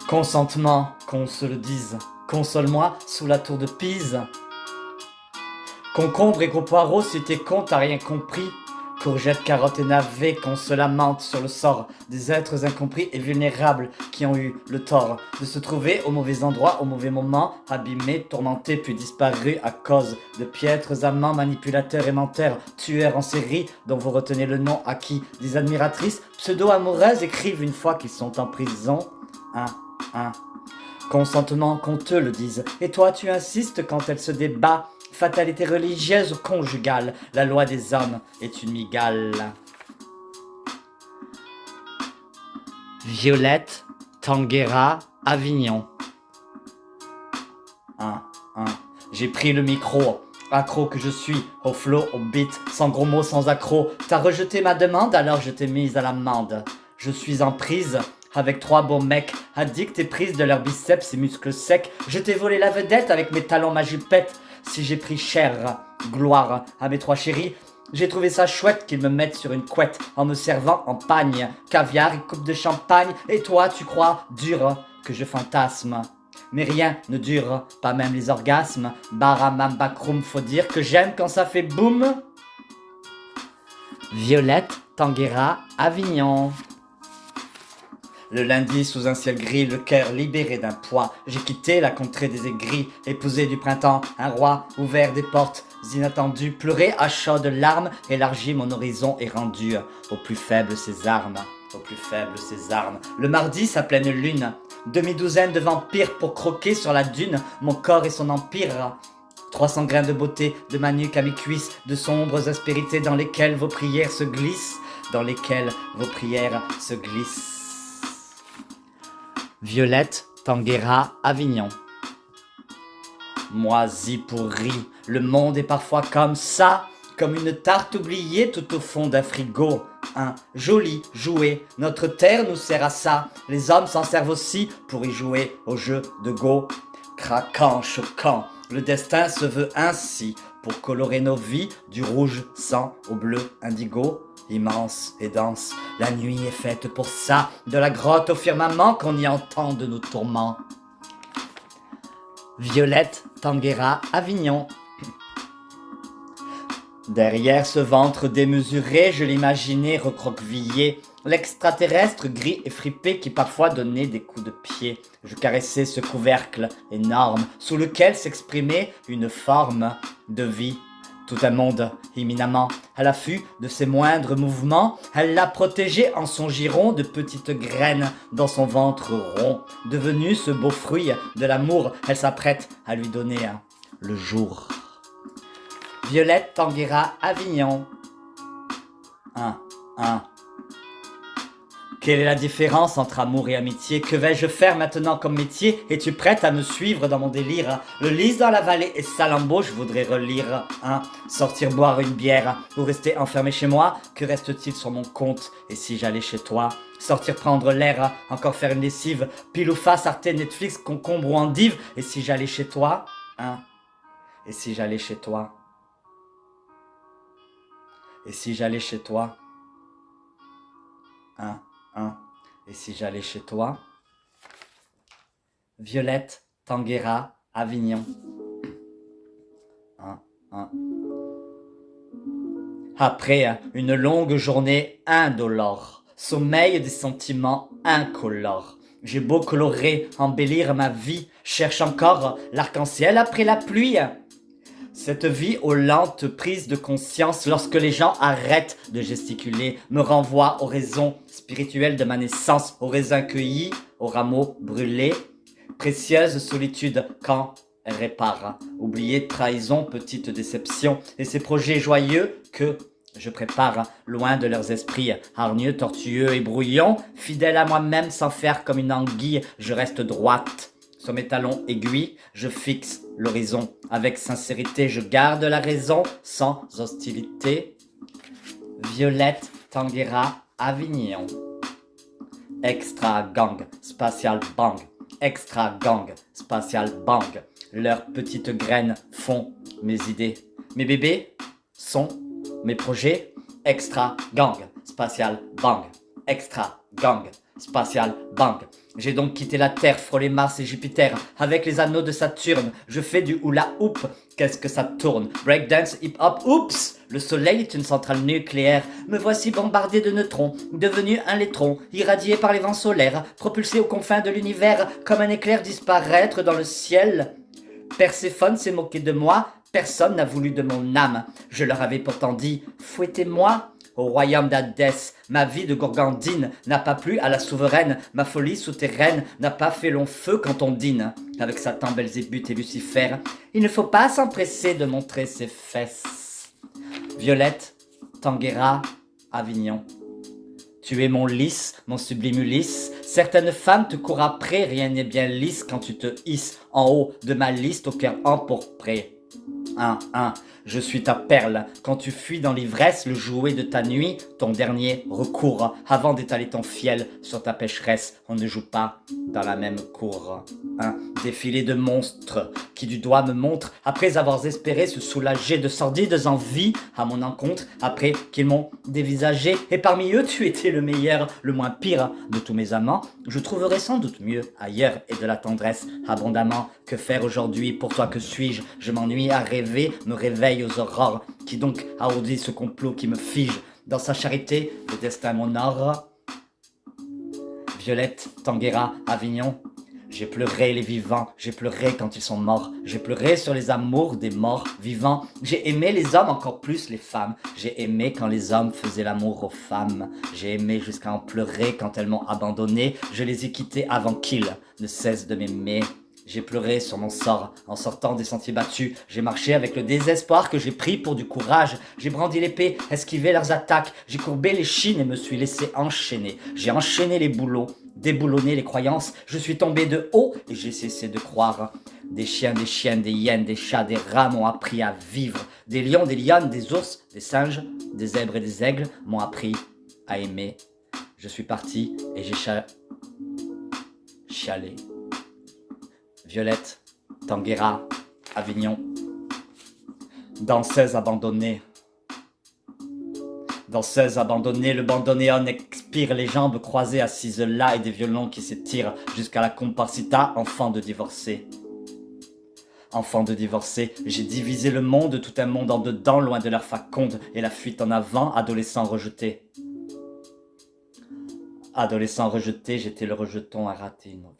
Consentement, qu'on se le dise. Console-moi sous la tour de Pise. Concombre et gros poireaux, si t'es con, t'as rien compris. Courgettes, carottes et navets, qu'on se lamente sur le sort des êtres incompris et vulnérables qui ont eu le tort de se trouver au mauvais endroit, au mauvais moment, abîmés, tourmentés, puis disparus à cause de piètres amants, manipulateurs et menteurs, tueurs en série, dont vous retenez le nom à qui des admiratrices pseudo-amoureuses écrivent une fois qu'ils sont en prison. Un. Consentement qu'on te le dise. Et toi, tu insistes quand elle se débat. Fatalité religieuse ou conjugale, la loi des hommes est une migale. Violette, Tanguera, Avignon. Un. J'ai pris le micro, accro que je suis, au flow, au beat, sans gros mots, sans accro. T'as rejeté ma demande, alors je t'ai mise à l'amende. Je suis en prise avec trois beaux mecs, addicts et prises de leurs biceps et muscles secs. Je t'ai volé la vedette avec mes talons, ma jupette. Si j'ai pris cher, gloire à mes trois chéris, j'ai trouvé ça chouette qu'ils me mettent sur une couette en me servant en pagne, caviar et coupe de champagne. Et toi, tu crois dur que je fantasme. Mais rien ne dure, pas même les orgasmes. Baramam bakroum, faut dire que j'aime quand ça fait boum. Violette, Tanguera, Avignon. Le lundi, sous un ciel gris, le cœur libéré d'un poids, j'ai quitté la contrée des aigris, épousé du printemps, un roi, ouvert des portes inattendues, pleuré à chaudes larmes, élargi mon horizon et rendu au plus faible ses armes, au plus faible ses armes. Le mardi, sa pleine lune, demi-douzaine de vampires pour croquer sur la dune, mon corps et son empire. 300 grains de beauté, de ma nuque à mes cuisses, de sombres aspérités dans lesquelles vos prières se glissent, dans lesquelles vos prières se glissent. Violette, Tanguera, Avignon. Moisi pourri, le monde est parfois comme ça, comme une tarte oubliée tout au fond d'un frigo. Un joli jouet, notre terre nous sert à ça, les hommes s'en servent aussi pour y jouer au jeu de Go. Craquant, choquant, le destin se veut ainsi, pour colorer nos vies du rouge sang au bleu indigo. Immense et dense, la nuit est faite pour ça, de la grotte au firmament qu'on y entend de nos tourments. Violette, Tanguera, Avignon. Derrière ce ventre démesuré, je l'imaginais recroquevillé, l'extraterrestre gris et fripé qui parfois donnait des coups de pied. Je caressais ce couvercle énorme sous lequel s'exprimait une forme de vie. Tout un monde, éminemment, à l'affût de ses moindres mouvements, elle l'a protégé en son giron de petites graines dans son ventre rond. Devenu ce beau fruit de l'amour, elle s'apprête à lui donner le jour. Violette, Tanguera, Avignon. Un. Quelle est la différence entre amour et amitié? Que vais-je faire maintenant comme métier? Es-tu prête à me suivre dans mon délire? Le lys dans la vallée et Salammbô, je voudrais relire. Sortir boire une bière ou rester enfermé chez moi? Que reste-t-il sur mon compte? Et si j'allais chez toi? Sortir prendre l'air, encore faire une lessive, pile ou face, Arte, Netflix, concombre ou endive? Et si j'allais chez toi? Et si j'allais chez toi? Et si j'allais chez toi? Et si j'allais chez toi? Violette, Tanguera, Avignon. Après une longue journée indolore, sommeil des sentiments incolores, j'ai beau colorer, embellir ma vie, cherche encore l'arc-en-ciel après la pluie. Cette vie aux lentes prises de conscience, lorsque les gens arrêtent de gesticuler, me renvoie aux raisons spirituelles de ma naissance, aux raisins cueillis, aux rameaux brûlés. Précieuse solitude quand elle répare, oubliée trahison, petite déception, et ces projets joyeux que je prépare, loin de leurs esprits hargneux, tortueux et brouillons, fidèle à moi-même sans faire comme une anguille, je reste droite. Sur mes talons aiguilles, je fixe l'horizon. Avec sincérité, je garde la raison, sans hostilité. Violette, Tanguera, Avignon. Extra gang, spatial bang. Extra gang, spatial bang. Leurs petites graines font mes idées. Mes bébés sont mes projets. Extra gang, spatial bang. Extra gang, spatial, bang. J'ai donc quitté la Terre, frôlé Mars et Jupiter. Avec les anneaux de Saturne, je fais du hula hoop. Qu'est-ce que ça tourne? Breakdance, hip-hop, oups! Le soleil est une centrale nucléaire. Me voici bombardé de neutrons, devenu un laitron, irradié par les vents solaires, propulsé aux confins de l'univers, comme un éclair disparaître dans le ciel. Perséphone s'est moqué de moi, personne n'a voulu de mon âme. Je leur avais pourtant dit, fouettez-moi. Au royaume d'Hadès, ma vie de gourgandine n'a pas plu à la souveraine, ma folie souterraine n'a pas fait long feu quand on dîne. Avec Satan, Belzébuth et Lucifer, il ne faut pas s'empresser de montrer ses fesses. Violette, Tanguera, Avignon. Tu es mon lys, mon sublime Ulysse. Certaines femmes te courent après, rien n'est bien lisse quand tu te hisses en haut de ma liste au cœur empourpré. Je suis ta perle, quand tu fuis dans l'ivresse, le jouet de ta nuit, ton dernier recours, avant d'étaler ton fiel sur ta pécheresse, on ne joue pas dans la même cour. Un défilé de monstres qui du doigt me montrent, après avoir espéré se soulager de sordides envies à mon encontre, après qu'ils m'ont dévisagé, et parmi eux tu étais le meilleur, le moins pire de tous mes amants, je trouverai sans doute mieux ailleurs et de la tendresse abondamment. Que faire aujourd'hui pour toi, que suis-je? Je m'ennuie à rêver, me réveille aux aurores. Qui donc a ourdi ce complot qui me fige? Dans sa charité, le destin m'honore. Violette, Tanguera, Avignon. J'ai pleuré les vivants, j'ai pleuré quand ils sont morts. J'ai pleuré sur les amours des morts vivants. J'ai aimé les hommes, encore plus les femmes. J'ai aimé quand les hommes faisaient l'amour aux femmes. J'ai aimé jusqu'à en pleurer quand elles m'ont abandonné. Je les ai quittés avant qu'ils ne cessent de m'aimer. J'ai pleuré sur mon sort en sortant des sentiers battus. J'ai marché avec le désespoir que j'ai pris pour du courage. J'ai brandi l'épée, esquivé leurs attaques. J'ai courbé les chines et me suis laissé enchaîner. J'ai enchaîné les boulots, déboulonné les croyances. Je suis tombé de haut et j'ai cessé de croire. Des chiens, des chiennes, des hyènes, des chats, des rats m'ont appris à vivre. Des lions, des lionnes, des ours, des singes, des zèbres et des aigles m'ont appris à aimer. Je suis parti et j'ai chialé. Violette, Tanguera, Avignon. Danseuse abandonnée. Danseuse abandonnée, le bandoneon expire, les jambes croisées assises là et des violons qui s'étirent jusqu'à la comparsita, enfant de divorcé. Enfant de divorcé, j'ai divisé le monde, tout un monde en dedans, loin de leur faconde et la fuite en avant, adolescent rejeté. Adolescent rejeté, j'étais le rejeton à rater une vie.